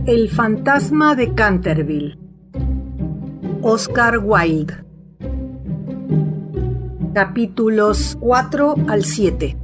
El fantasma de Canterville. Oscar Wilde. Capítulos 4 al 7.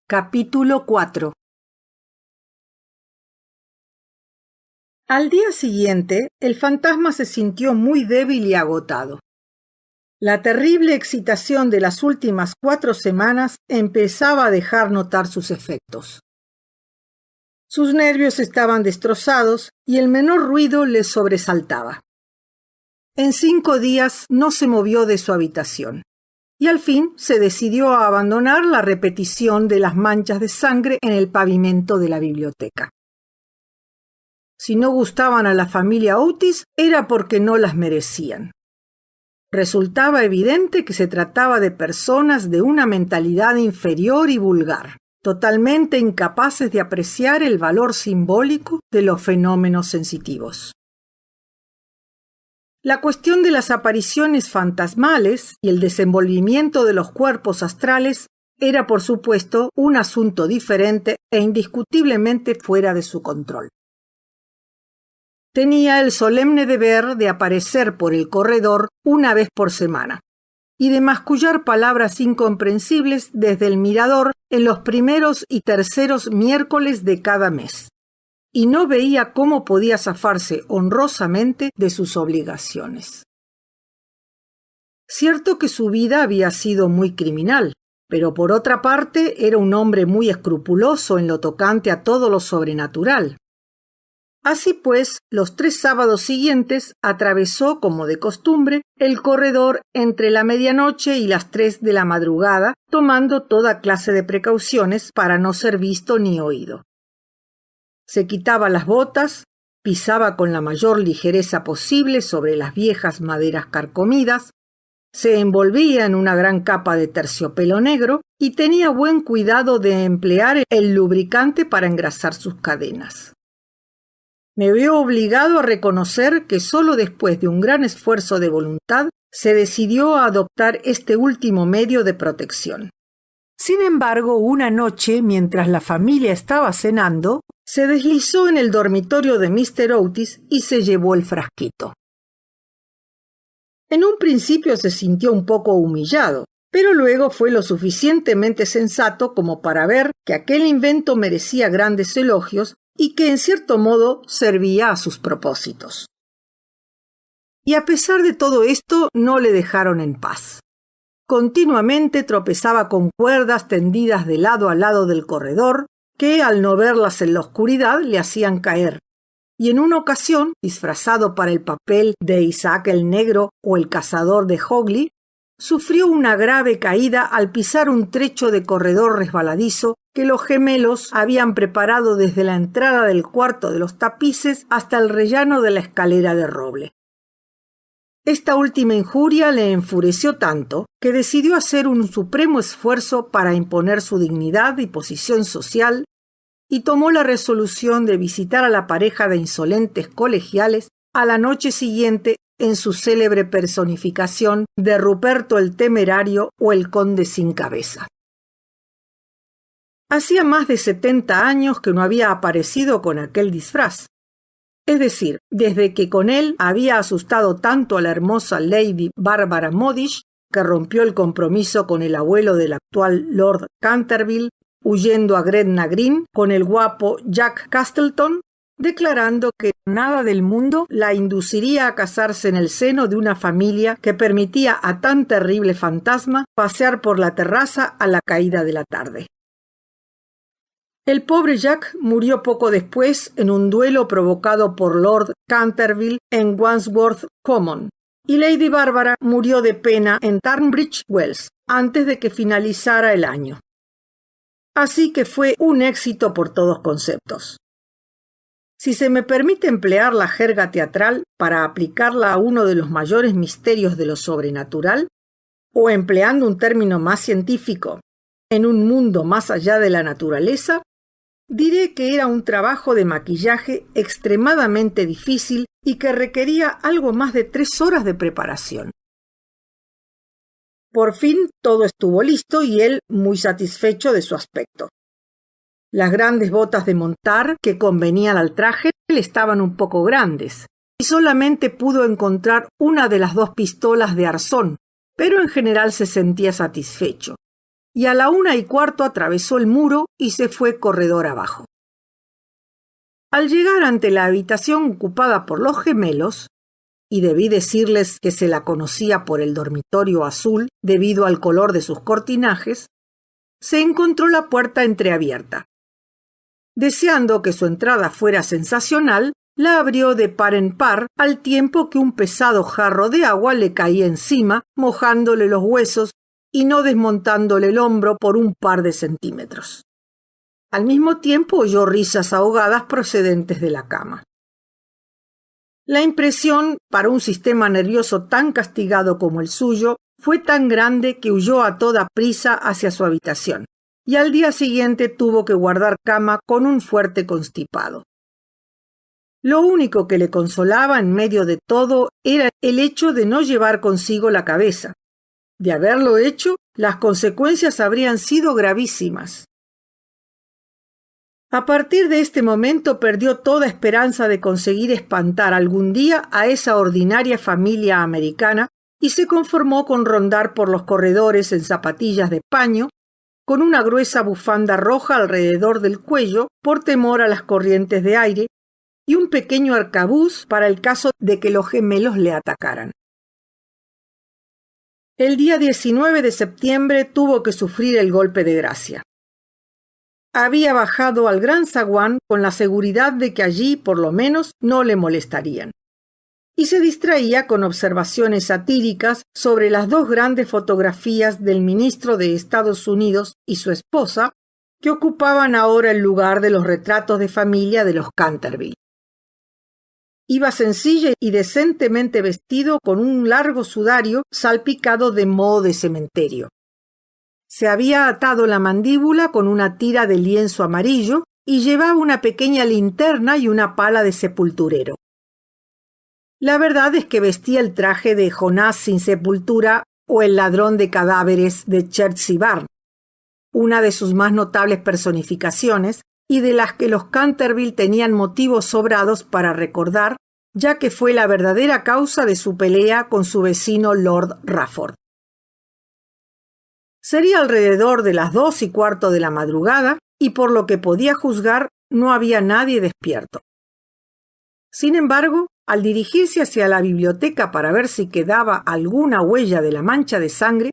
Capítulo 4. Al día siguiente, el fantasma se sintió muy débil y agotado. La terrible excitación de las últimas 4 semanas empezaba a dejar notar sus efectos. Sus nervios estaban destrozados y el menor ruido le sobresaltaba. En 5 días no se movió de su habitación. Y al fin se decidió a abandonar la repetición de las manchas de sangre en el pavimento de la biblioteca. Si no gustaban a la familia Otis, era porque no las merecían. Resultaba evidente que se trataba de personas de una mentalidad inferior y vulgar, totalmente incapaces de apreciar el valor simbólico de los fenómenos sensitivos. La cuestión de las apariciones fantasmales y el desenvolvimiento de los cuerpos astrales era, por supuesto, un asunto diferente e indiscutiblemente fuera de su control. Tenía el solemne deber de aparecer por el corredor una vez por semana y de mascullar palabras incomprensibles desde el mirador en los primeros y terceros miércoles de cada mes. Y no veía cómo podía zafarse honrosamente de sus obligaciones. Cierto que su vida había sido muy criminal, pero por otra parte era un hombre muy escrupuloso en lo tocante a todo lo sobrenatural. Así pues, los 3 sábados siguientes atravesó, como de costumbre, el corredor entre la medianoche y las 3 de la madrugada, tomando toda clase de precauciones para no ser visto ni oído. Se quitaba las botas, pisaba con la mayor ligereza posible sobre las viejas maderas carcomidas, se envolvía en una gran capa de terciopelo negro y tenía buen cuidado de emplear el lubricante para engrasar sus cadenas. Me veo obligado a reconocer que solo después de un gran esfuerzo de voluntad se decidió a adoptar este último medio de protección. Sin embargo, una noche, mientras la familia estaba cenando, se deslizó en el dormitorio de Mr. Otis y se llevó el frasquito. En un principio se sintió un poco humillado, pero luego fue lo suficientemente sensato como para ver que aquel invento merecía grandes elogios y que en cierto modo servía a sus propósitos. Y a pesar de todo esto, no le dejaron en paz. Continuamente tropezaba con cuerdas tendidas de lado a lado del corredor, que al no verlas en la oscuridad le hacían caer. Y en una ocasión, disfrazado para el papel de Isaac el Negro o el cazador de Hogley, sufrió una grave caída al pisar un trecho de corredor resbaladizo que los gemelos habían preparado desde la entrada del cuarto de los tapices hasta el rellano de la escalera de roble. Esta última injuria le enfureció tanto que decidió hacer un supremo esfuerzo para imponer su dignidad y posición social y tomó la resolución de visitar a la pareja de insolentes colegiales a la noche siguiente en su célebre personificación de Ruperto el Temerario o el Conde sin Cabeza. Hacía más de 70 años que no había aparecido con aquel disfraz. Es decir, desde que con él había asustado tanto a la hermosa Lady Barbara Modish, que rompió el compromiso con el abuelo del actual Lord Canterville, huyendo a Gretna Green con el guapo Jack Castleton, declarando que nada del mundo la induciría a casarse en el seno de una familia que permitía a tan terrible fantasma pasear por la terraza a la caída de la tarde. El pobre Jack murió poco después en un duelo provocado por Lord Canterville en Wandsworth Common, y Lady Barbara murió de pena en Tunbridge Wells antes de que finalizara el año. Así que fue un éxito por todos conceptos. Si se me permite emplear la jerga teatral para aplicarla a uno de los mayores misterios de lo sobrenatural, o empleando un término más científico, en un mundo más allá de la naturaleza, diré que era un trabajo de maquillaje extremadamente difícil y que requería algo más de 3 horas de preparación. Por fin todo estuvo listo y él muy satisfecho de su aspecto. Las grandes botas de montar que convenían al traje le estaban un poco grandes y solamente pudo encontrar una de las 2 pistolas de arzón, pero en general se sentía satisfecho. Y a la 1:15 atravesó el muro y se fue corredor abajo. Al llegar ante la habitación ocupada por los gemelos, y debí decirles que se la conocía por el dormitorio azul debido al color de sus cortinajes, se encontró la puerta entreabierta. Deseando que su entrada fuera sensacional, la abrió de par en par al tiempo que un pesado jarro de agua le caía encima, mojándole los huesos y no desmontándole el hombro por un par de centímetros. Al mismo tiempo oyó risas ahogadas procedentes de la cama. La impresión, para un sistema nervioso tan castigado como el suyo, fue tan grande que huyó a toda prisa hacia su habitación, y al día siguiente tuvo que guardar cama con un fuerte constipado. Lo único que le consolaba en medio de todo era el hecho de no llevar consigo la cabeza. De haberlo hecho, las consecuencias habrían sido gravísimas. A partir de este momento perdió toda esperanza de conseguir espantar algún día a esa ordinaria familia americana y se conformó con rondar por los corredores en zapatillas de paño, con una gruesa bufanda roja alrededor del cuello por temor a las corrientes de aire y un pequeño arcabuz para el caso de que los gemelos le atacaran. El día 19 de septiembre tuvo que sufrir el golpe de gracia. Había bajado al Gran Zaguán con la seguridad de que allí, por lo menos, no le molestarían. Y se distraía con observaciones satíricas sobre las 2 grandes fotografías del ministro de Estados Unidos y su esposa, que ocupaban ahora el lugar de los retratos de familia de los Canterville. Iba sencilla y decentemente vestido con un largo sudario salpicado de moho de cementerio. Se había atado la mandíbula con una tira de lienzo amarillo y llevaba una pequeña linterna y una pala de sepulturero. La verdad es que vestía el traje de Jonás sin sepultura o el ladrón de cadáveres de Chertsey Barn, una de sus más notables personificaciones y de las que los Canterville tenían motivos sobrados para recordar, ya que fue la verdadera causa de su pelea con su vecino Lord Rufford. Sería alrededor de las 2:15 de la madrugada y por lo que podía juzgar no había nadie despierto. Sin embargo, al dirigirse hacia la biblioteca para ver si quedaba alguna huella de la mancha de sangre,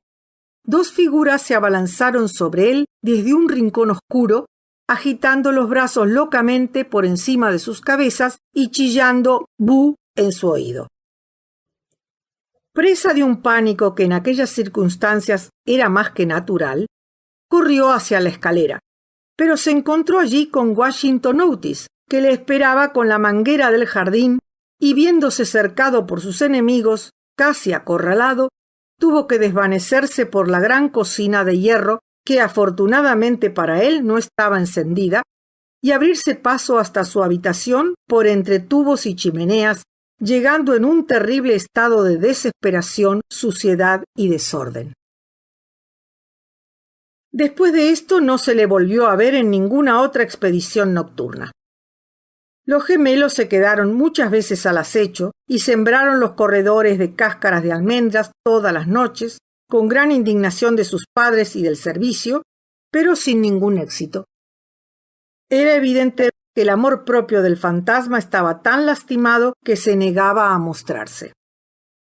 2 figuras se abalanzaron sobre él desde un rincón oscuro, agitando los brazos locamente por encima de sus cabezas y chillando «bu» en su oído. Presa de un pánico que en aquellas circunstancias era más que natural, corrió hacia la escalera, pero se encontró allí con Washington Otis, que le esperaba con la manguera del jardín, y viéndose cercado por sus enemigos, casi acorralado, tuvo que desvanecerse por la gran cocina de hierro, que afortunadamente para él no estaba encendida, y abrirse paso hasta su habitación por entre tubos y chimeneas, llegando en un terrible estado de desesperación, suciedad y desorden. Después de esto no se le volvió a ver en ninguna otra expedición nocturna. Los gemelos se quedaron muchas veces al acecho y sembraron los corredores de cáscaras de almendras todas las noches, con gran indignación de sus padres y del servicio, pero sin ningún éxito. Era evidente que el amor propio del fantasma estaba tan lastimado que se negaba a mostrarse.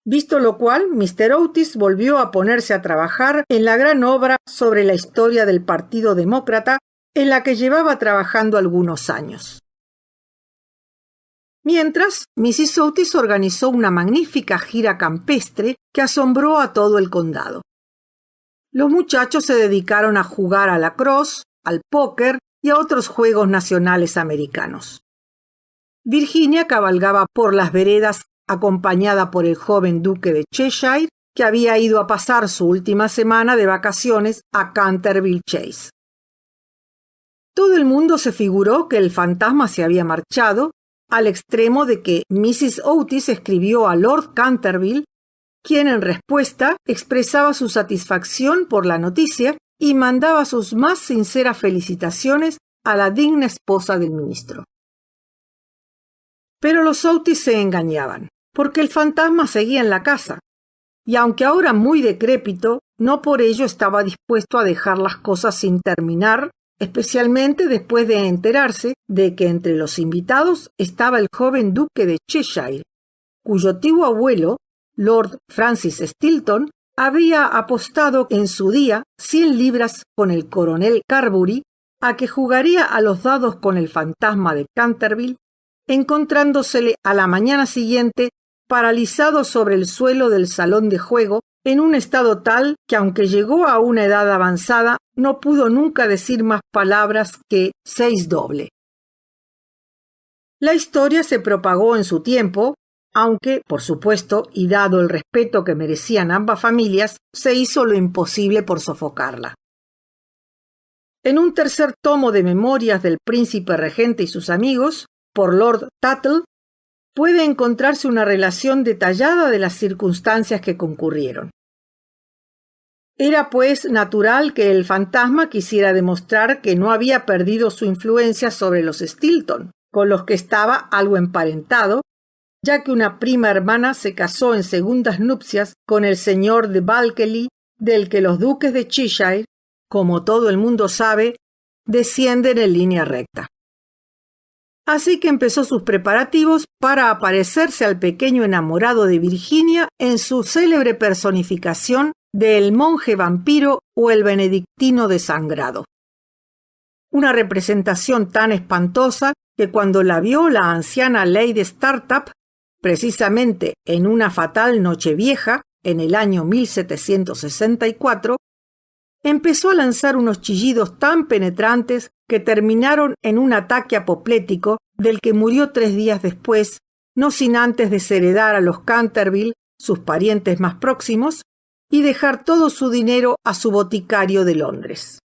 Visto lo cual, Mr. Otis volvió a ponerse a trabajar en la gran obra sobre la historia del Partido Demócrata, en la que llevaba trabajando algunos años. Mientras, Mrs. Otis organizó una magnífica gira campestre que asombró a todo el condado. Los muchachos se dedicaron a jugar al lacrosse, al póker y a otros juegos nacionales americanos. Virginia cabalgaba por las veredas acompañada por el joven duque de Cheshire, que había ido a pasar su última semana de vacaciones a Canterville Chase. Todo el mundo se figuró que el fantasma se había marchado, al extremo de que Mrs. Otis escribió a Lord Canterville, quien en respuesta expresaba su satisfacción por la noticia y mandaba sus más sinceras felicitaciones a la digna esposa del ministro. Pero los Otis se engañaban, porque el fantasma seguía en la casa, y aunque ahora muy decrépito, no por ello estaba dispuesto a dejar las cosas sin terminar, especialmente después de enterarse de que entre los invitados estaba el joven duque de Cheshire, cuyo tío abuelo, Lord Francis Stilton, había apostado en su día 100 libras con el coronel Carbury a que jugaría a los dados con el fantasma de Canterville, encontrándosele a la mañana siguiente paralizado sobre el suelo del salón de juego en un estado tal que, aunque llegó a una edad avanzada, no pudo nunca decir más palabras que 6 doble. La historia se propagó en su tiempo, aunque, por supuesto, y dado el respeto que merecían ambas familias, se hizo lo imposible por sofocarla. En un tercer tomo de Memorias del Príncipe Regente y sus amigos, por Lord Tuttle, puede encontrarse una relación detallada de las circunstancias que concurrieron. Era, pues, natural que el fantasma quisiera demostrar que no había perdido su influencia sobre los Stilton, con los que estaba algo emparentado, ya que una prima hermana se casó en segundas nupcias con el señor de Balkeley, del que los duques de Cheshire, como todo el mundo sabe, descienden en línea recta. Así que empezó sus preparativos para aparecerse al pequeño enamorado de Virginia en su célebre personificación de El monje vampiro o el benedictino desangrado. Una representación tan espantosa que cuando la vio la anciana Lady Startup, precisamente en una fatal Nochevieja, en el año 1764, empezó a lanzar unos chillidos tan penetrantes que terminaron en un ataque apoplético del que murió 3 días después, no sin antes desheredar a los Canterville, sus parientes más próximos, y dejar todo su dinero a su boticario de Londres.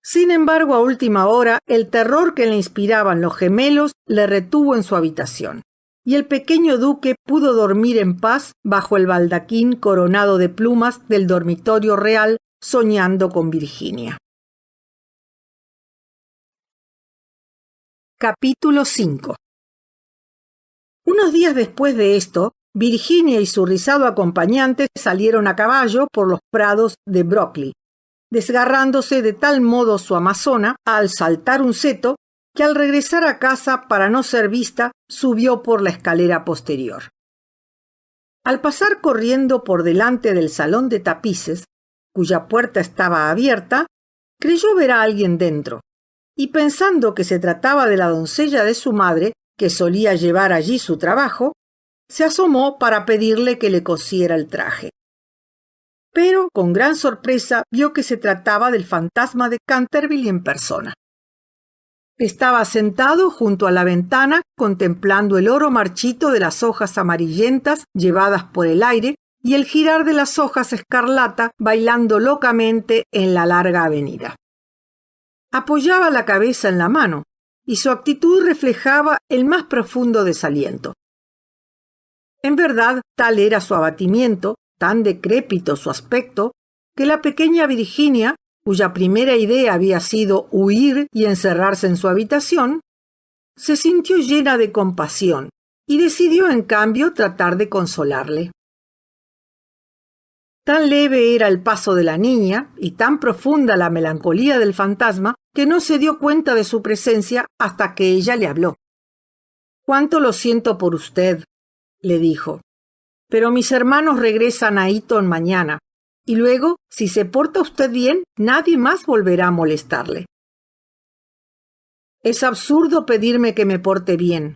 Sin embargo, a última hora, el terror que le inspiraban los gemelos le retuvo en su habitación, y el pequeño duque pudo dormir en paz bajo el baldaquín coronado de plumas del dormitorio real, soñando con Virginia. Capítulo 5. Unos días después de esto, Virginia y su rizado acompañante salieron a caballo por los prados de Brockley, desgarrándose de tal modo su amazona al saltar un seto que al regresar a casa para no ser vista subió por la escalera posterior. Al pasar corriendo por delante del salón de tapices, cuya puerta estaba abierta, creyó ver a alguien dentro, y pensando que se trataba de la doncella de su madre, que solía llevar allí su trabajo, se asomó para pedirle que le cosiera el traje. Pero, con gran sorpresa, vio que se trataba del fantasma de Canterville en persona. Estaba sentado junto a la ventana, contemplando el oro marchito de las hojas amarillentas llevadas por el aire y el girar de las hojas escarlata bailando locamente en la larga avenida. Apoyaba la cabeza en la mano, y su actitud reflejaba el más profundo desaliento. En verdad, tal era su abatimiento, tan decrépito su aspecto, que la pequeña Virginia, cuya primera idea había sido huir y encerrarse en su habitación, se sintió llena de compasión y decidió, en cambio, tratar de consolarle. Tan leve era el paso de la niña y tan profunda la melancolía del fantasma que no se dio cuenta de su presencia hasta que ella le habló. «Cuánto lo siento por usted», le dijo, «pero mis hermanos regresan a Eton mañana, y luego, si se porta usted bien, nadie más volverá a molestarle». «Es absurdo pedirme que me porte bien»,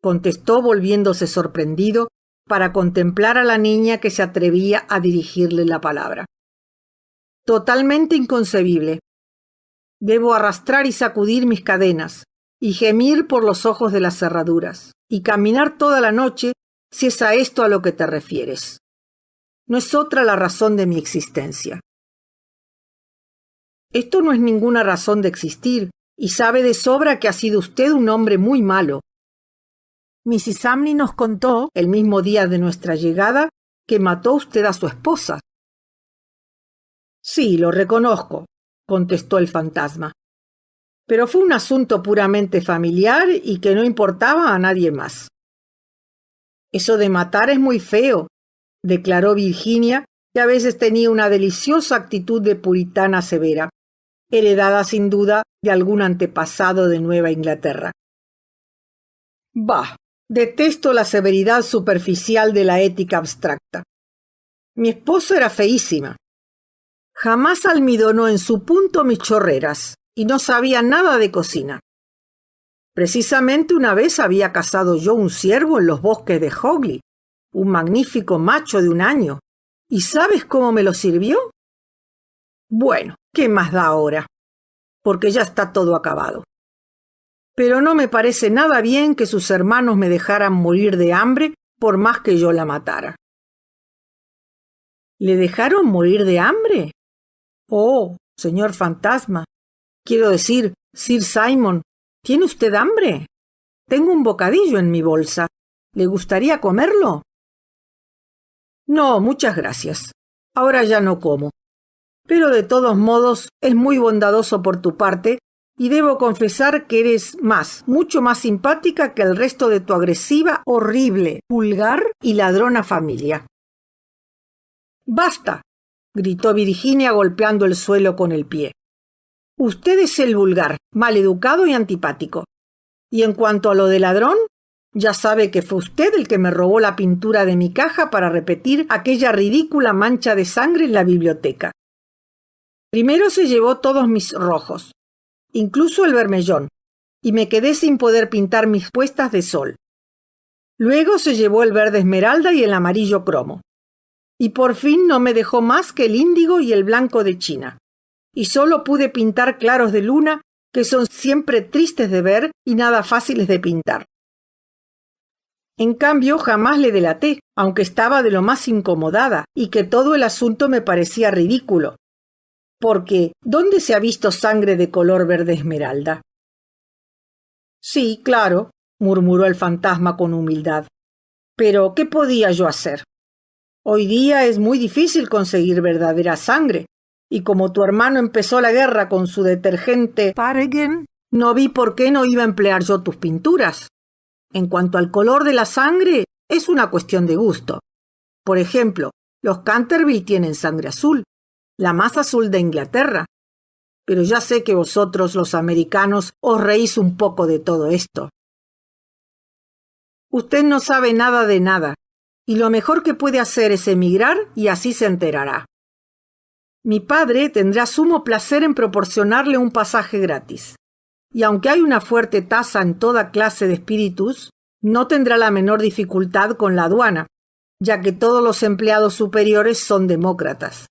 contestó volviéndose sorprendido para contemplar a la niña que se atrevía a dirigirle la palabra. «Totalmente inconcebible. Debo arrastrar y sacudir mis cadenas, y gemir por los ojos de las cerraduras, y caminar toda la noche, si es a esto a lo que te refieres. no es otra la razón de mi existencia. Esto no es ninguna razón de existir, y sabe de sobra que ha sido usted un hombre muy malo. Mrs. Amney nos contó, el mismo día de nuestra llegada, que mató usted a su esposa. Sí, lo reconozco, contestó el fantasma. Pero fue un asunto puramente familiar y que no importaba a nadie más. Eso de matar es muy feo, declaró Virginia, que a veces tenía una deliciosa actitud de puritana severa, heredada sin duda de algún antepasado de Nueva Inglaterra. Bah, detesto la severidad superficial de la ética abstracta. Mi esposa era feísima. Jamás almidonó en su punto mis chorreras y no sabía nada de cocina. Precisamente una vez había cazado yo un ciervo en los bosques de Hogley, un magnífico macho de 1 año. ¿Y sabes cómo me lo sirvió? Bueno, ¿qué más da ahora? Porque ya está todo acabado. Pero no me parece nada bien que sus hermanos me dejaran morir de hambre por más que yo la matara. ¿Le dejaron morir de hambre? Oh, señor fantasma. Quiero decir, Sir Simon, ¿tiene usted hambre? Tengo un bocadillo en mi bolsa. ¿Le gustaría comerlo? No, muchas gracias. Ahora ya no como. Pero de todos modos es muy bondadoso por tu parte y debo confesar que eres mucho más simpática que el resto de tu agresiva, horrible, vulgar y ladrona familia. ¡Basta!, gritó Virginia golpeando el suelo con el pie. Usted es el vulgar, maleducado y antipático. Y en cuanto a lo de ladrón, ya sabe que fue usted el que me robó la pintura de mi caja para repetir aquella ridícula mancha de sangre en la biblioteca. Primero se llevó todos mis rojos, incluso el bermellón, y me quedé sin poder pintar mis puestas de sol. Luego se llevó el verde esmeralda y el amarillo cromo. Y por fin no me dejó más que el índigo y el blanco de China. Y solo pude pintar claros de luna, que son siempre tristes de ver y nada fáciles de pintar. En cambio, jamás le delaté, aunque estaba de lo más incomodada y que todo el asunto me parecía ridículo. Porque, ¿dónde se ha visto sangre de color verde esmeralda? Sí, claro, murmuró el fantasma con humildad. Pero, ¿qué podía yo hacer? Hoy día es muy difícil conseguir verdadera sangre, y como tu hermano empezó la guerra con su detergente Paragon, no vi por qué no iba a emplear yo tus pinturas. En cuanto al color de la sangre, es una cuestión de gusto. Por ejemplo, los Canterville tienen sangre azul, la más azul de Inglaterra. Pero ya sé que vosotros, los americanos, os reís un poco de todo esto. Usted no sabe nada de nada, y lo mejor que puede hacer es emigrar y así se enterará. Mi padre tendrá sumo placer en proporcionarle un pasaje gratis. Y aunque hay una fuerte tasa en toda clase de espíritus, no tendrá la menor dificultad con la aduana, ya que todos los empleados superiores son demócratas.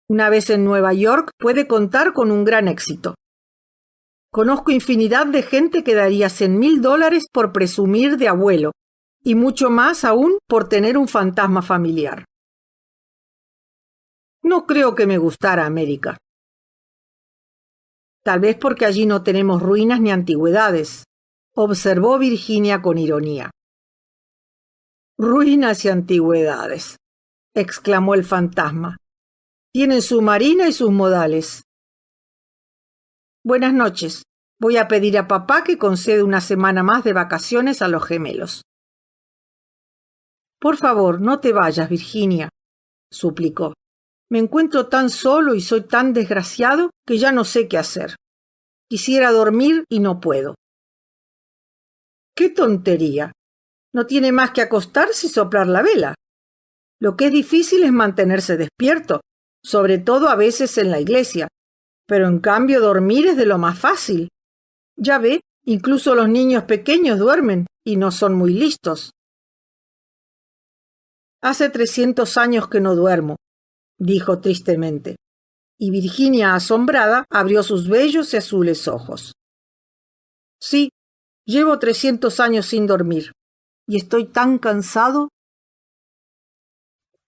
Una vez en Nueva York puede contar con un gran éxito. Conozco infinidad de gente que daría $100,000 por presumir de abuelo, y mucho más aún por tener un fantasma familiar. No creo que me gustara América. Tal vez porque allí no tenemos ruinas ni antigüedades, observó Virginia con ironía. Ruinas y antigüedades, exclamó el fantasma. Tienen su marina y sus modales. Buenas noches. Voy a pedir a papá que conceda una semana más de vacaciones a los gemelos. Por favor, no te vayas, Virginia, suplicó. Me encuentro tan solo y soy tan desgraciado que ya no sé qué hacer. Quisiera dormir y no puedo. ¡Qué tontería! No tiene más que acostarse y soplar la vela. Lo que es difícil es mantenerse despierto, sobre todo a veces en la iglesia. Pero en cambio dormir es de lo más fácil. Ya ve, incluso los niños pequeños duermen y no son muy listos. Hace 300 años que no duermo, dijo tristemente, y Virginia, asombrada, abrió sus bellos y azules ojos. Sí, llevo 300 años sin dormir, y estoy tan cansado.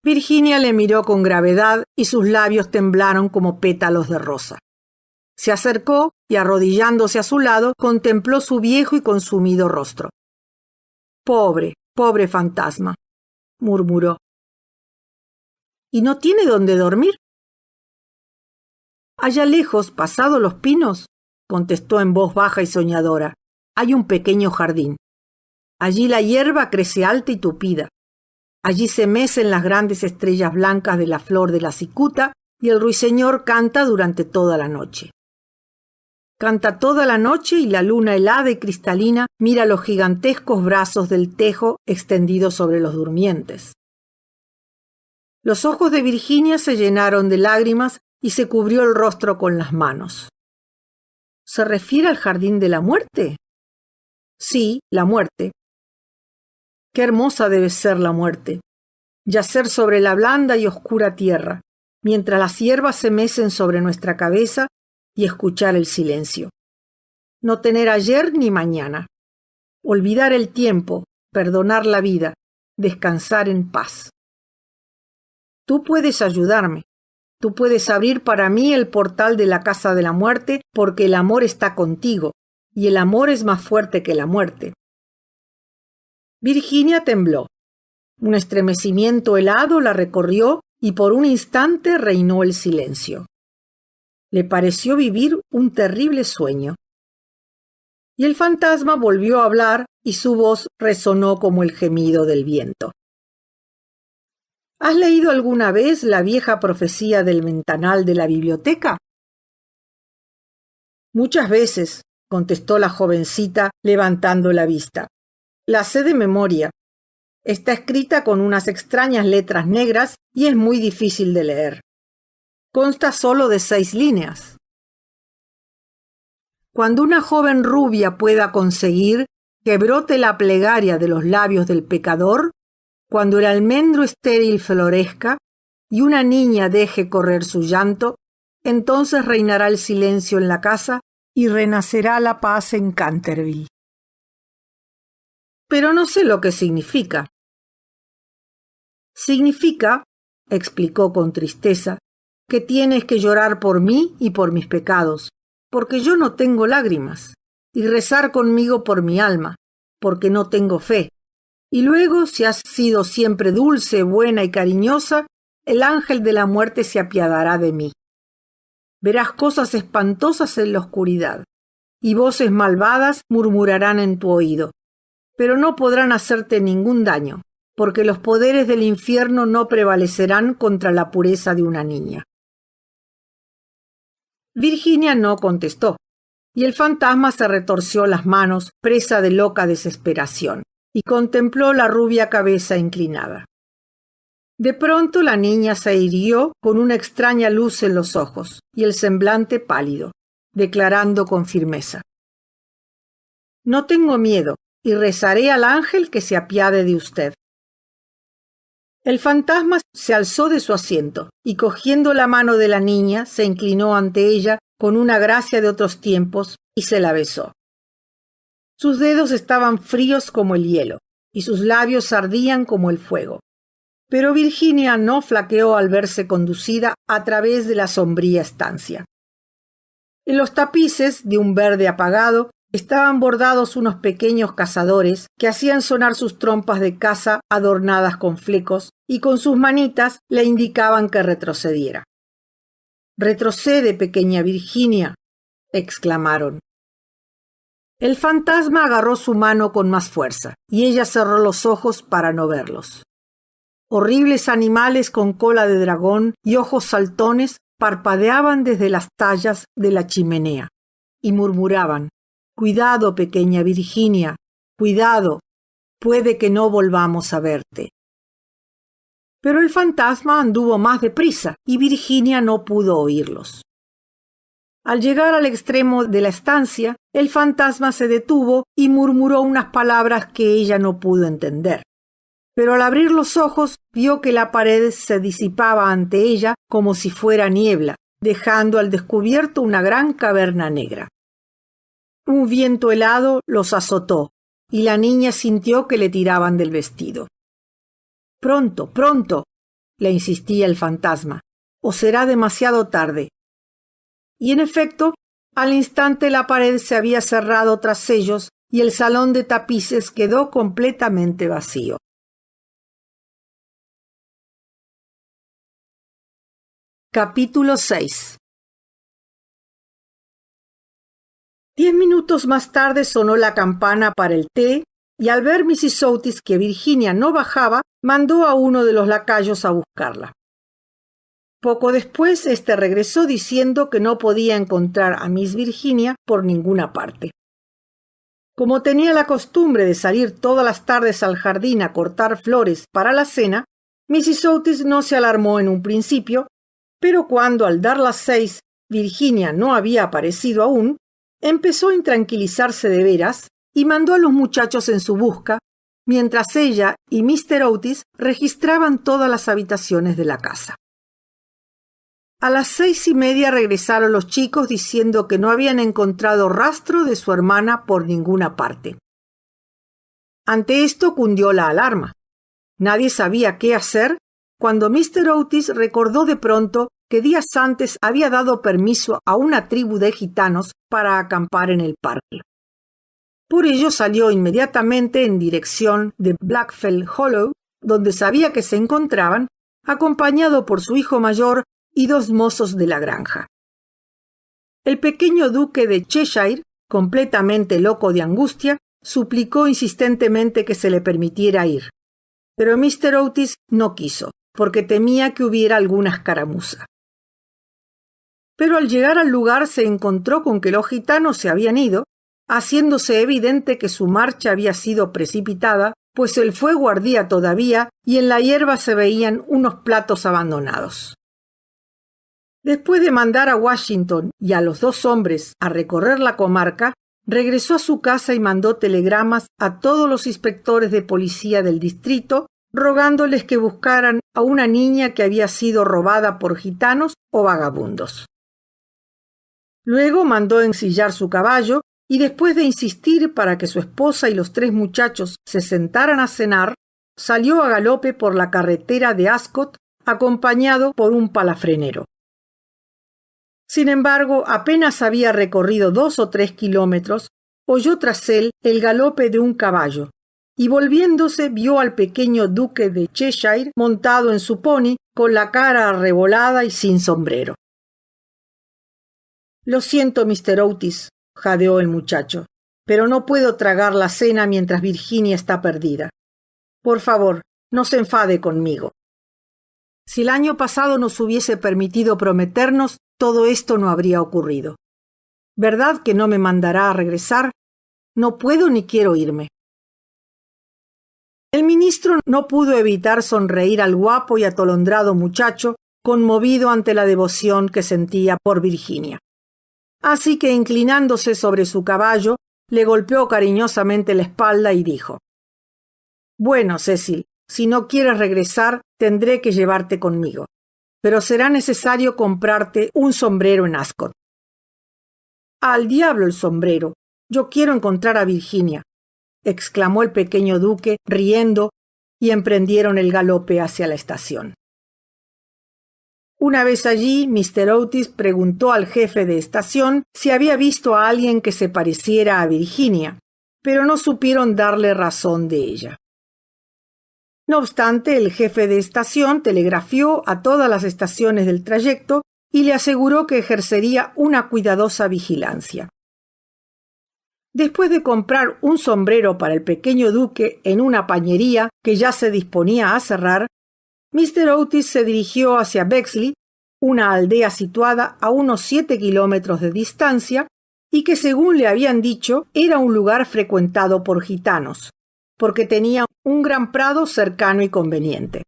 Virginia le miró con gravedad y sus labios temblaron como pétalos de rosa. Se acercó y, arrodillándose a su lado, contempló su viejo y consumido rostro. «Pobre, pobre fantasma», murmuró. «¿Y no tiene dónde dormir?» «Allá lejos, pasados los pinos», contestó en voz baja y soñadora, «hay un pequeño jardín. Allí la hierba crece alta y tupida. Allí se mecen las grandes estrellas blancas de la flor de la cicuta y el ruiseñor canta durante toda la noche. Canta toda la noche y la luna helada y cristalina mira los gigantescos brazos del tejo extendidos sobre los durmientes». Los ojos de Virginia se llenaron de lágrimas y se cubrió el rostro con las manos. ¿Se refiere al jardín de la muerte? Sí, la muerte. Qué hermosa debe ser la muerte. Yacer sobre la blanda y oscura tierra, mientras las hierbas se mecen sobre nuestra cabeza, y escuchar el silencio. No tener ayer ni mañana. Olvidar el tiempo, perdonar la vida, descansar en paz. Tú puedes ayudarme. Tú puedes abrir para mí el portal de la casa de la muerte, porque el amor está contigo, y el amor es más fuerte que la muerte. Virginia tembló. Un estremecimiento helado la recorrió y por un instante reinó el silencio. Le pareció vivir un terrible sueño. Y el fantasma volvió a hablar y su voz resonó como el gemido del viento. ¿Has leído alguna vez la vieja profecía del ventanal de la biblioteca? Muchas veces, contestó la jovencita levantando la vista. La sé de memoria. Está escrita con unas extrañas letras negras y es muy difícil de leer. Consta solo de 6 líneas. Cuando una joven rubia pueda conseguir que brote la plegaria de los labios del pecador, cuando el almendro estéril florezca y una niña deje correr su llanto, entonces reinará el silencio en la casa y renacerá la paz en Canterville. Pero no sé lo que significa. Significa, explicó con tristeza, que tienes que llorar por mí y por mis pecados, porque yo no tengo lágrimas, y rezar conmigo por mi alma, porque no tengo fe. Y luego, si has sido siempre dulce, buena y cariñosa, el ángel de la muerte se apiadará de mí. Verás cosas espantosas en la oscuridad, y voces malvadas murmurarán en tu oído, pero no podrán hacerte ningún daño, porque los poderes del infierno no prevalecerán contra la pureza de una niña. Virginia no contestó, y el fantasma se retorció las manos, presa de loca desesperación, y contempló la rubia cabeza inclinada. De pronto la niña se irguió con una extraña luz en los ojos y el semblante pálido, declarando con firmeza: «No tengo miedo, y rezaré al ángel que se apiade de usted». El fantasma se alzó de su asiento y, cogiendo la mano de la niña, se inclinó ante ella con una gracia de otros tiempos y se la besó. Sus dedos estaban fríos como el hielo y sus labios ardían como el fuego. Pero Virginia no flaqueó al verse conducida a través de la sombría estancia. En los tapices, de un verde apagado, estaban bordados unos pequeños cazadores que hacían sonar sus trompas de caza adornadas con flecos y con sus manitas le indicaban que retrocediera. «Retrocede, pequeña Virginia», exclamaron. El fantasma agarró su mano con más fuerza y ella cerró los ojos para no verlos. Horribles animales con cola de dragón y ojos saltones parpadeaban desde las tallas de la chimenea y murmuraban: «Cuidado, pequeña Virginia, cuidado, puede que no volvamos a verte». Pero el fantasma anduvo más deprisa y Virginia no pudo oírlos. Al llegar al extremo de la estancia, el fantasma se detuvo y murmuró unas palabras que ella no pudo entender. Pero al abrir los ojos vio que la pared se disipaba ante ella como si fuera niebla, dejando al descubierto una gran caverna negra. Un viento helado los azotó y la niña sintió que le tiraban del vestido. «Pronto, pronto», le insistía el fantasma, o será demasiado tarde. Y en efecto, al instante la pared se había cerrado tras ellos y el salón de tapices quedó completamente vacío. Capítulo 6. 10 minutos más tarde sonó la campana para el té y al ver Mrs. Otis que Virginia no bajaba, mandó a uno de los lacayos a buscarla. Poco después, éste regresó diciendo que no podía encontrar a Miss Virginia por ninguna parte. Como tenía la costumbre de salir todas las tardes al jardín a cortar flores para la cena, Mrs. Otis no se alarmó en un principio, pero cuando al dar las 6 Virginia no había aparecido aún, empezó a intranquilizarse de veras y mandó a los muchachos en su busca, mientras ella y Mr. Otis registraban todas las habitaciones de la casa. A las 6:30 regresaron los chicos diciendo que no habían encontrado rastro de su hermana por ninguna parte. Ante esto cundió la alarma. Nadie sabía qué hacer cuando Mr. Otis recordó de pronto que días antes había dado permiso a una tribu de gitanos para acampar en el parque. Por ello salió inmediatamente en dirección de Blackfell Hollow, donde sabía que se encontraban, acompañado por su hijo mayor y 2 mozos de la granja. El pequeño duque de Cheshire, completamente loco de angustia, suplicó insistentemente que se le permitiera ir. Pero Mr. Otis no quiso, porque temía que hubiera alguna escaramuza. Pero al llegar al lugar se encontró con que los gitanos se habían ido, haciéndose evidente que su marcha había sido precipitada, pues el fuego ardía todavía y en la hierba se veían unos platos abandonados. Después de mandar a Washington y a los 2 hombres a recorrer la comarca, regresó a su casa y mandó telegramas a todos los inspectores de policía del distrito, rogándoles que buscaran a una niña que había sido robada por gitanos o vagabundos. Luego mandó ensillar su caballo y después de insistir para que su esposa y los 3 muchachos se sentaran a cenar, salió a galope por la carretera de Ascot acompañado por un palafrenero. Sin embargo, apenas había recorrido 2 o 3 kilómetros, oyó tras él el galope de un caballo, y volviéndose vio al pequeño duque de Cheshire montado en su pony, con la cara arrebolada y sin sombrero. «Lo siento, Mr. Otis», jadeó el muchacho, «pero no puedo tragar la cena mientras Virginia está perdida. Por favor, no se enfade conmigo. Si el año pasado nos hubiese permitido prometernos, todo esto no habría ocurrido. ¿Verdad que no me mandará a regresar? No puedo ni quiero irme». El ministro no pudo evitar sonreír al guapo y atolondrado muchacho, conmovido ante la devoción que sentía por Virginia. Así que, inclinándose sobre su caballo, le golpeó cariñosamente la espalda y dijo: «Bueno, Cecil, si no quieres regresar, tendré que llevarte conmigo, pero será necesario comprarte un sombrero en Ascot». «Al diablo el sombrero, yo quiero encontrar a Virginia», exclamó el pequeño duque, riendo, y emprendieron el galope hacia la estación. Una vez allí, Mr. Otis preguntó al jefe de estación si había visto a alguien que se pareciera a Virginia, pero no supieron darle razón de ella. No obstante, el jefe de estación telegrafió a todas las estaciones del trayecto y le aseguró que ejercería una cuidadosa vigilancia. Después de comprar un sombrero para el pequeño duque en una pañería que ya se disponía a cerrar, Mr. Otis se dirigió hacia Bexley, una aldea situada a unos 7 kilómetros de distancia y que, según le habían dicho, era un lugar frecuentado por gitanos, porque tenía un gran prado cercano y conveniente.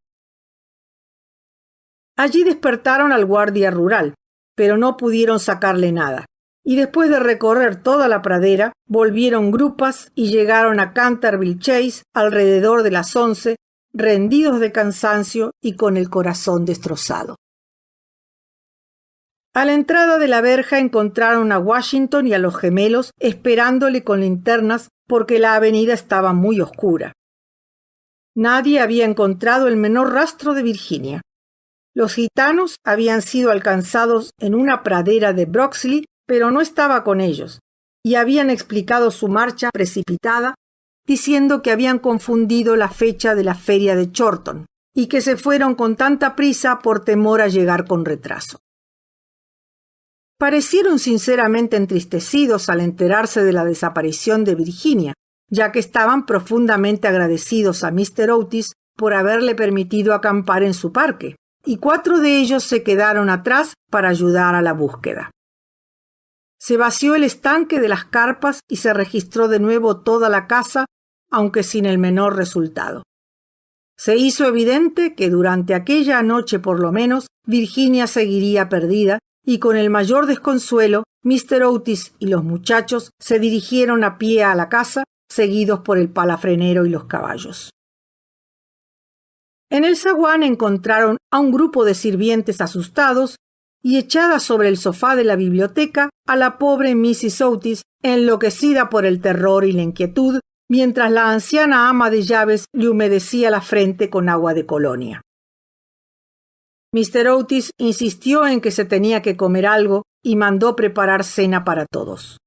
Allí despertaron al guardia rural, pero no pudieron sacarle nada, y después de recorrer toda la pradera, volvieron grupas y llegaron a Canterville Chase alrededor de las 11, rendidos de cansancio y con el corazón destrozado. A la entrada de la verja encontraron a Washington y a los gemelos esperándole con linternas porque la avenida estaba muy oscura. Nadie había encontrado el menor rastro de Virginia, Los gitanos habían sido alcanzados en una pradera de Broxley, pero no estaba con ellos, y habían explicado su marcha precipitada, diciendo que habían confundido la fecha de la feria de Chorlton, y que se fueron con tanta prisa por temor a llegar con retraso. Parecieron sinceramente entristecidos al enterarse de la desaparición de Virginia, ya que estaban profundamente agradecidos a Mr. Otis por haberle permitido acampar en su parque, y 4 de ellos se quedaron atrás para ayudar a la búsqueda. Se vació el estanque de las carpas y se registró de nuevo toda la casa, aunque sin el menor resultado. Se hizo evidente que durante aquella noche por lo menos Virginia seguiría perdida, y con el mayor desconsuelo Mr. Otis y los muchachos se dirigieron a pie a la casa, seguidos por el palafrenero y los caballos. En el zaguán encontraron a un grupo de sirvientes asustados y echada sobre el sofá de la biblioteca a la pobre Mrs. Otis, enloquecida por el terror y la inquietud, mientras la anciana ama de llaves le humedecía la frente con agua de colonia. Mr. Otis insistió en que se tenía que comer algo y mandó preparar cena para todos.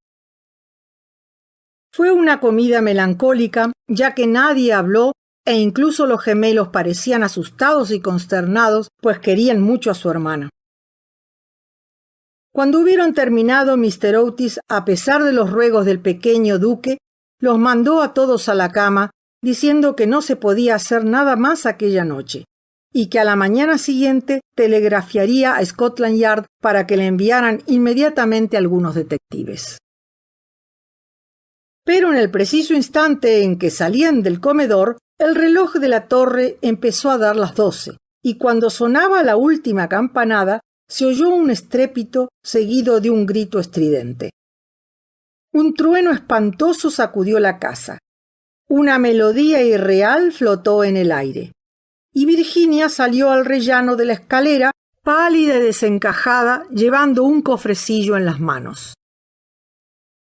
Fue una comida melancólica, ya que nadie habló e incluso los gemelos parecían asustados y consternados, pues querían mucho a su hermana. Cuando hubieron terminado, Mr. Otis, a pesar de los ruegos del pequeño duque, los mandó a todos a la cama, diciendo que no se podía hacer nada más aquella noche, y que a la mañana siguiente telegrafiaría a Scotland Yard para que le enviaran inmediatamente algunos detectives. Pero en el preciso instante en que salían del comedor, el reloj de la torre empezó a dar las 12, y cuando sonaba la última campanada, se oyó un estrépito seguido de un grito estridente. Un trueno espantoso sacudió la casa. Una melodía irreal flotó en el aire. Y Virginia salió al rellano de la escalera, pálida y desencajada, llevando un cofrecillo en las manos.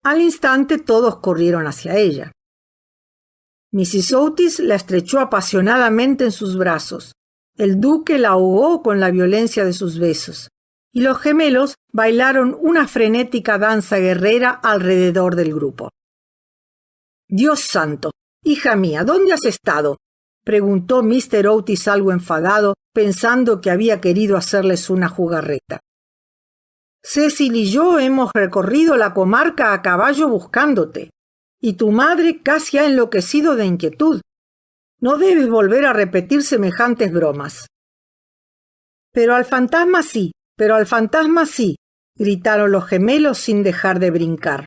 Al instante todos corrieron hacia ella. Mrs. Otis la estrechó apasionadamente en sus brazos. El duque la ahogó con la violencia de sus besos, y los gemelos bailaron una frenética danza guerrera alrededor del grupo. «Dios santo, hija mía, ¿dónde has estado?», preguntó Mr. Otis algo enfadado, pensando que había querido hacerles una jugarreta. «Cecil y yo hemos recorrido la comarca a caballo buscándote, y tu madre casi ha enloquecido de inquietud. No debes volver a repetir semejantes bromas». «Pero al fantasma sí, pero al fantasma sí», gritaron los gemelos sin dejar de brincar.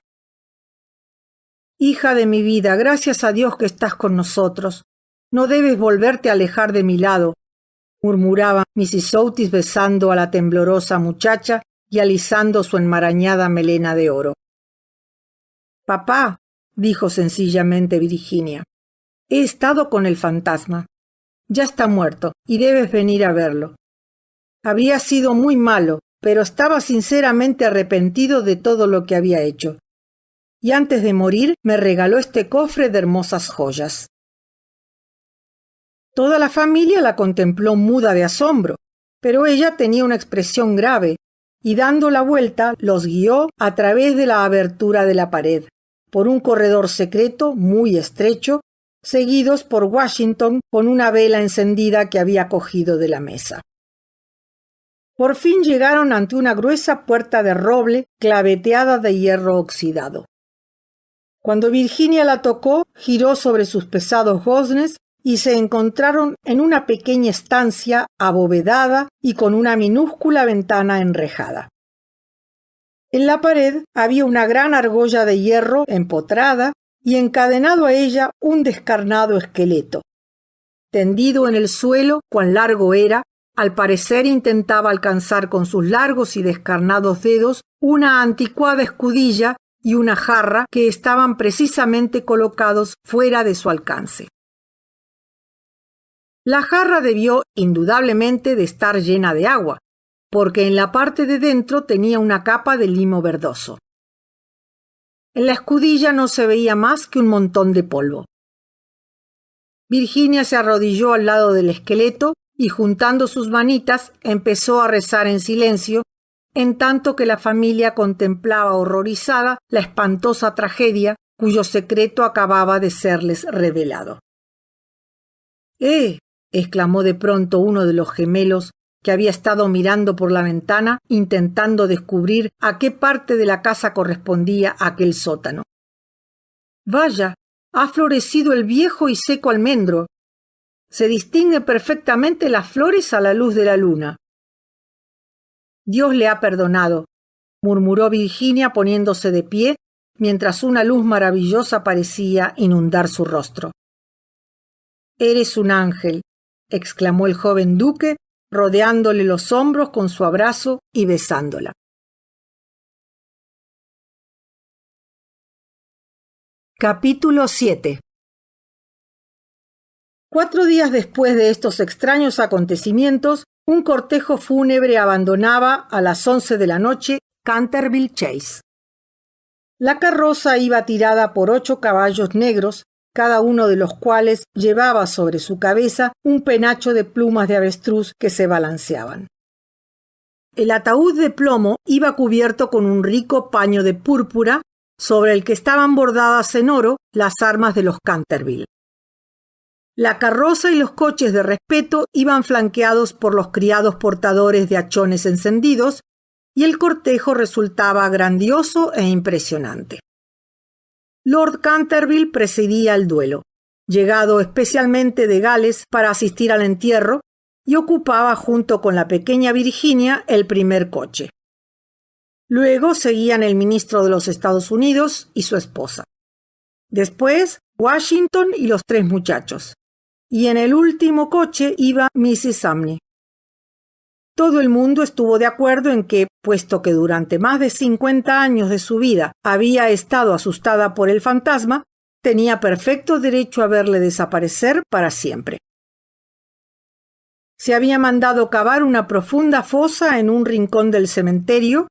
«Hija de mi vida, gracias a Dios que estás con nosotros. No debes volverte a alejar de mi lado», murmuraba Mrs. Otis besando a la temblorosa muchacha y alisando su enmarañada melena de oro. «Papá», dijo sencillamente Virginia, «he estado con el fantasma. Ya está muerto y debes venir a verlo. Habría sido muy malo, pero estaba sinceramente arrepentido de todo lo que había hecho. Y antes de morir me regaló este cofre de hermosas joyas». Toda la familia la contempló muda de asombro, pero ella tenía una expresión grave, y dando la vuelta los guió a través de la abertura de la pared, por un corredor secreto muy estrecho, seguidos por Washington con una vela encendida que había cogido de la mesa. Por fin llegaron ante una gruesa puerta de roble claveteada de hierro oxidado. Cuando Virginia la tocó, giró sobre sus pesados goznes y se encontraron en una pequeña estancia abovedada y con una minúscula ventana enrejada. En la pared había una gran argolla de hierro empotrada y encadenado a ella un descarnado esqueleto. Tendido en el suelo, cuán largo era, al parecer intentaba alcanzar con sus largos y descarnados dedos una anticuada escudilla y una jarra que estaban precisamente colocados fuera de su alcance. La jarra debió indudablemente de estar llena de agua, porque en la parte de dentro tenía una capa de limo verdoso. En la escudilla no se veía más que un montón de polvo. Virginia se arrodilló al lado del esqueleto y juntando sus manitas empezó a rezar en silencio, en tanto que la familia contemplaba horrorizada la espantosa tragedia cuyo secreto acababa de serles revelado. —exclamó de pronto uno de los gemelos que había estado mirando por la ventana intentando descubrir a qué parte de la casa correspondía aquel sótano. —Vaya, ha florecido el viejo y seco almendro. Se distinguen perfectamente las flores a la luz de la luna. —Dios le ha perdonado —murmuró Virginia poniéndose de pie, mientras una luz maravillosa parecía inundar su rostro. —Eres un ángel —exclamó el joven duque, rodeándole los hombros con su abrazo y besándola. Capítulo 7. 4 días después de estos extraños acontecimientos, un cortejo fúnebre abandonaba a las 11 de la noche Canterville Chase. La carroza iba tirada por 8 caballos negros, cada uno de los cuales llevaba sobre su cabeza un penacho de plumas de avestruz que se balanceaban. El ataúd de plomo iba cubierto con un rico paño de púrpura, sobre el que estaban bordadas en oro las armas de los Canterville. La carroza y los coches de respeto iban flanqueados por los criados portadores de hachones encendidos, y el cortejo resultaba grandioso e impresionante. Lord Canterville presidía el duelo, llegado especialmente de Gales para asistir al entierro, y ocupaba junto con la pequeña Virginia el primer coche. Luego seguían el ministro de los Estados Unidos y su esposa. Después, Washington y los 3 muchachos. Y en el último coche iba Mrs. Sumney. Todo el mundo estuvo de acuerdo en que, puesto que durante más de 50 años de su vida había estado asustada por el fantasma, tenía perfecto derecho a verle desaparecer para siempre. Se había mandado cavar una profunda fosa en un rincón del cementerio,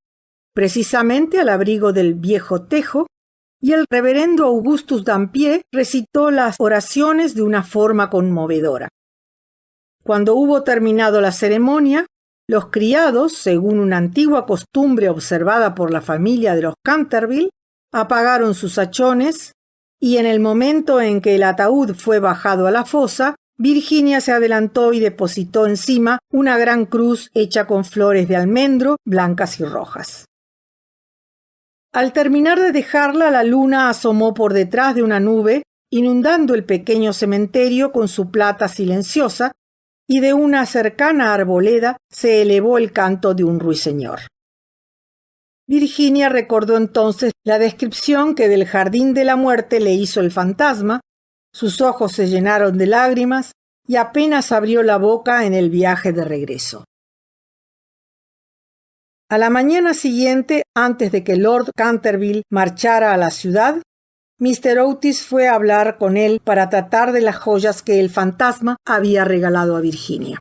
precisamente al abrigo del viejo tejo, y el reverendo Augustus Dampier recitó las oraciones de una forma conmovedora. Cuando hubo terminado la ceremonia, los criados, según una antigua costumbre observada por la familia de los Canterville, apagaron sus hachones y en el momento en que el ataúd fue bajado a la fosa, Virginia se adelantó y depositó encima una gran cruz hecha con flores de almendro, blancas y rojas. Al terminar de dejarla, la luna asomó por detrás de una nube, inundando el pequeño cementerio con su plata silenciosa, y de una cercana arboleda se elevó el canto de un ruiseñor. Virginia recordó entonces la descripción que del jardín de la muerte le hizo el fantasma, sus ojos se llenaron de lágrimas y apenas abrió la boca en el viaje de regreso. A la mañana siguiente, antes de que Lord Canterville marchara a la ciudad, Mr. Otis fue a hablar con él para tratar de las joyas que el fantasma había regalado a Virginia.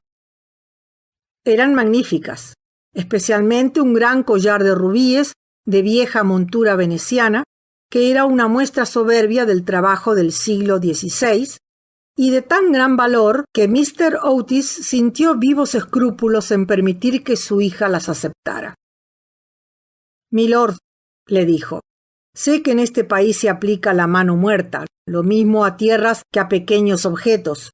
Eran magníficas, especialmente un gran collar de rubíes de vieja montura veneciana, que era una muestra soberbia del trabajo del siglo XVI, y de tan gran valor que Mr. Otis sintió vivos escrúpulos en permitir que su hija las aceptara. «Milord», le dijo, «sé que en este país se aplica la mano muerta, lo mismo a tierras que a pequeños objetos,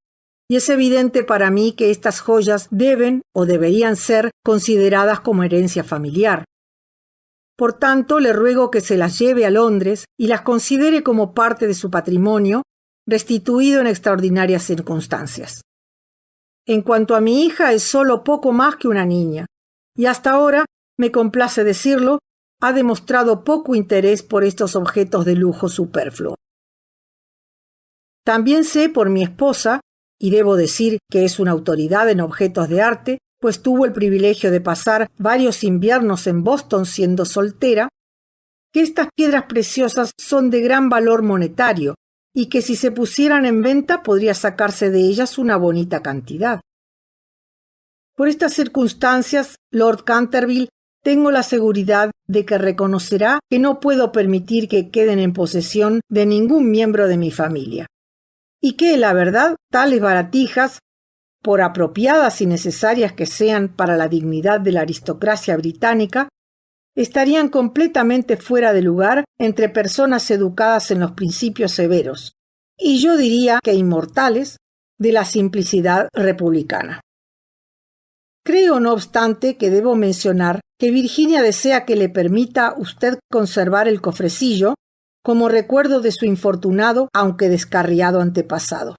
y es evidente para mí que estas joyas deben o deberían ser consideradas como herencia familiar. Por tanto, le ruego que se las lleve a Londres y las considere como parte de su patrimonio, restituido en extraordinarias circunstancias. En cuanto a mi hija, es solo poco más que una niña, y hasta ahora, me complace decirlo, ha demostrado poco interés por estos objetos de lujo superfluo. También sé por mi esposa, y debo decir que es una autoridad en objetos de arte, pues tuvo el privilegio de pasar varios inviernos en Boston siendo soltera, que estas piedras preciosas son de gran valor monetario y que si se pusieran en venta podría sacarse de ellas una bonita cantidad. Por estas circunstancias, Lord Canterville, tengo la seguridad de que reconocerá que no puedo permitir que queden en posesión de ningún miembro de mi familia, y que, la verdad, tales baratijas, por apropiadas y necesarias que sean para la dignidad de la aristocracia británica, estarían completamente fuera de lugar entre personas educadas en los principios severos, y yo diría que inmortales, de la simplicidad republicana. Creo, no obstante, que debo mencionar que Virginia desea que le permita usted conservar el cofrecillo como recuerdo de su infortunado, aunque descarriado antepasado.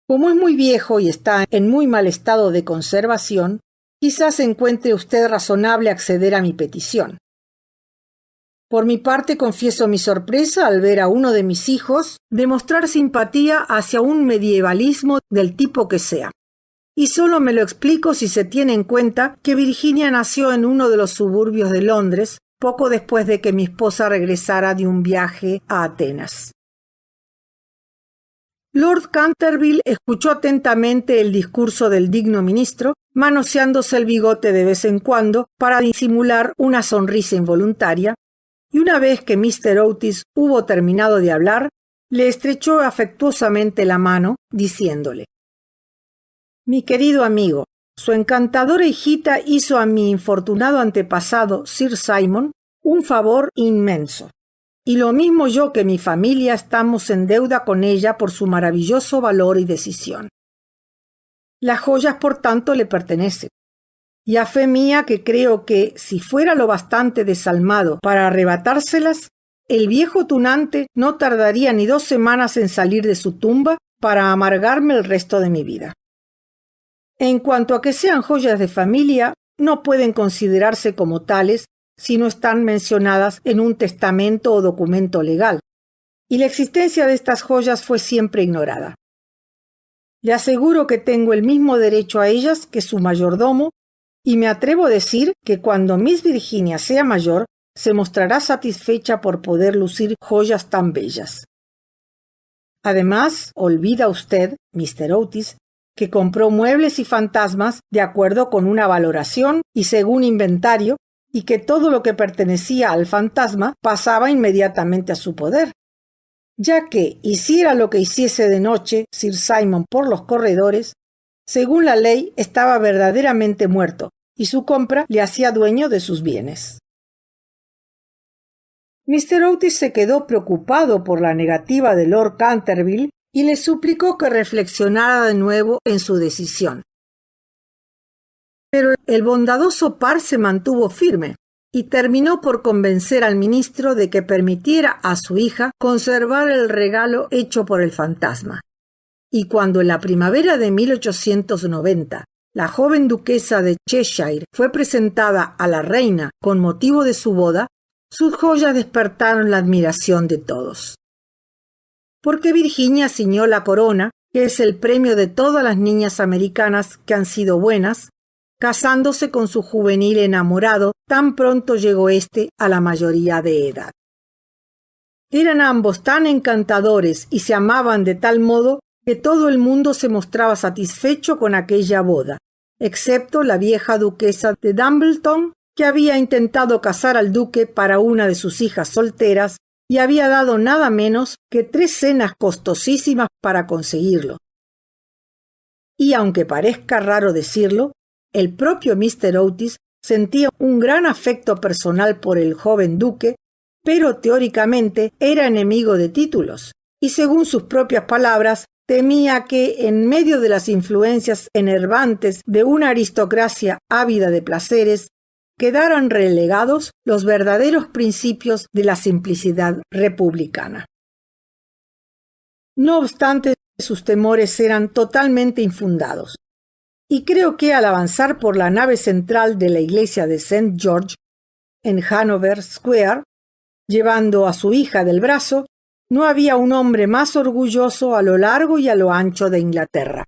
Como es muy viejo y está en muy mal estado de conservación, quizás encuentre usted razonable acceder a mi petición. Por mi parte, confieso mi sorpresa al ver a uno de mis hijos demostrar simpatía hacia un medievalismo del tipo que sea. Y solo me lo explico si se tiene en cuenta que Virginia nació en uno de los suburbios de Londres, poco después de que mi esposa regresara de un viaje a Atenas. Lord Canterville escuchó atentamente el discurso del digno ministro, manoseándose el bigote de vez en cuando para disimular una sonrisa involuntaria, y una vez que Mr. Otis hubo terminado de hablar, le estrechó afectuosamente la mano, diciéndole: «Mi querido amigo, su encantadora hijita hizo a mi infortunado antepasado, Sir Simon, un favor inmenso. Y lo mismo yo que mi familia estamos en deuda con ella por su maravilloso valor y decisión. Las joyas, por tanto, le pertenecen. Y a fe mía que creo que, si fuera lo bastante desalmado para arrebatárselas, el viejo tunante no tardaría ni 2 semanas en salir de su tumba para amargarme el resto de mi vida. En cuanto a que sean joyas de familia, no pueden considerarse como tales si no están mencionadas en un testamento o documento legal, y la existencia de estas joyas fue siempre ignorada. Le aseguro que tengo el mismo derecho a ellas que su mayordomo, y me atrevo a decir que cuando Miss Virginia sea mayor, se mostrará satisfecha por poder lucir joyas tan bellas. Además, olvida usted, Mr. Otis, que compró muebles y fantasmas de acuerdo con una valoración y según inventario, y que todo lo que pertenecía al fantasma pasaba inmediatamente a su poder, ya que, hiciera lo que hiciese de noche Sir Simon por los corredores, según la ley estaba verdaderamente muerto, y su compra le hacía dueño de sus bienes. Mr. Otis se quedó preocupado por la negativa de Lord Canterville y le suplicó que reflexionara de nuevo en su decisión. Pero el bondadoso par se mantuvo firme y terminó por convencer al ministro de que permitiera a su hija conservar el regalo hecho por el fantasma. Y cuando en la primavera de 1890 la joven duquesa de Cheshire fue presentada a la reina con motivo de su boda, sus joyas despertaron la admiración de todos. Porque Virginia ciñó la corona, que es el premio de todas las niñas americanas que han sido buenas, casándose con su juvenil enamorado tan pronto llegó éste a la mayoría de edad. Eran ambos tan encantadores y se amaban de tal modo que todo el mundo se mostraba satisfecho con aquella boda, excepto la vieja duquesa de Dumbleton, que había intentado casar al duque para una de sus hijas solteras y había dado nada menos que 3 cenas costosísimas para conseguirlo. Y aunque parezca raro decirlo, el propio Mr. Otis sentía un gran afecto personal por el joven duque, pero teóricamente era enemigo de títulos, y según sus propias palabras, temía que, en medio de las influencias enervantes de una aristocracia ávida de placeres, quedaran relegados los verdaderos principios de la simplicidad republicana. No obstante, sus temores eran totalmente infundados, y creo que al avanzar por la nave central de la iglesia de St. George, en Hanover Square, llevando a su hija del brazo, no había un hombre más orgulloso a lo largo y a lo ancho de Inglaterra.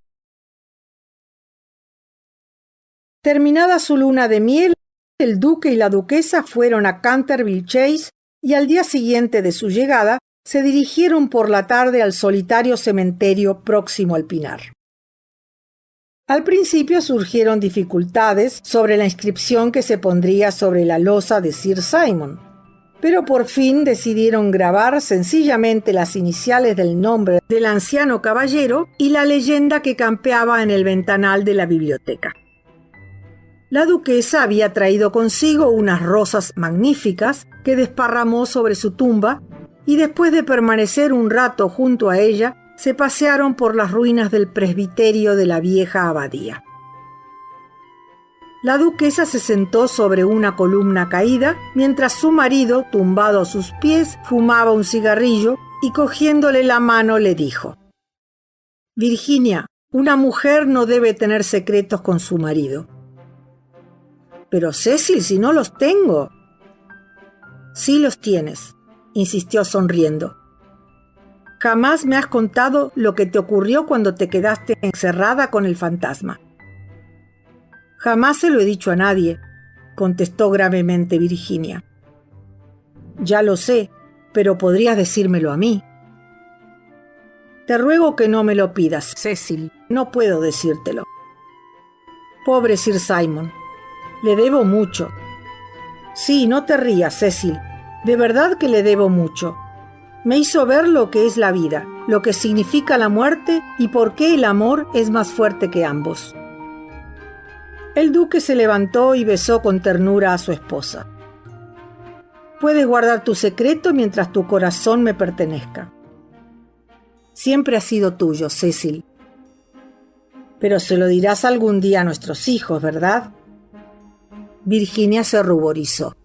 Terminada su luna de miel, el duque y la duquesa fueron a Canterville Chase y al día siguiente de su llegada se dirigieron por la tarde al solitario cementerio próximo al Pinar. Al principio surgieron dificultades sobre la inscripción que se pondría sobre la losa de Sir Simon, pero por fin decidieron grabar sencillamente las iniciales del nombre del anciano caballero y la leyenda que campeaba en el ventanal de la biblioteca. La duquesa había traído consigo unas rosas magníficas que desparramó sobre su tumba y después de permanecer un rato junto a ella, se pasearon por las ruinas del presbiterio de la vieja abadía. La duquesa se sentó sobre una columna caída, mientras su marido, tumbado a sus pies, fumaba un cigarrillo y cogiéndole la mano le dijo: «Virginia, una mujer no debe tener secretos con su marido». «Pero Cecil, si no los tengo». «Sí los tienes», insistió sonriendo. «Jamás me has contado lo que te ocurrió cuando te quedaste encerrada con el fantasma». «Jamás se lo he dicho a nadie», contestó gravemente Virginia. «Ya lo sé, pero podrías decírmelo a mí». «Te ruego que no me lo pidas, Cecil. No puedo decírtelo». «Pobre Sir Simon. Le debo mucho». «Sí, no te rías, Cecil. De verdad que le debo mucho. Me hizo ver lo que es la vida, lo que significa la muerte y por qué el amor es más fuerte que ambos». El duque se levantó y besó con ternura a su esposa. «Puedes guardar tu secreto mientras tu corazón me pertenezca. Siempre ha sido tuyo, Cecil. Pero se lo dirás algún día a nuestros hijos, ¿verdad?». Virginia se ruborizó.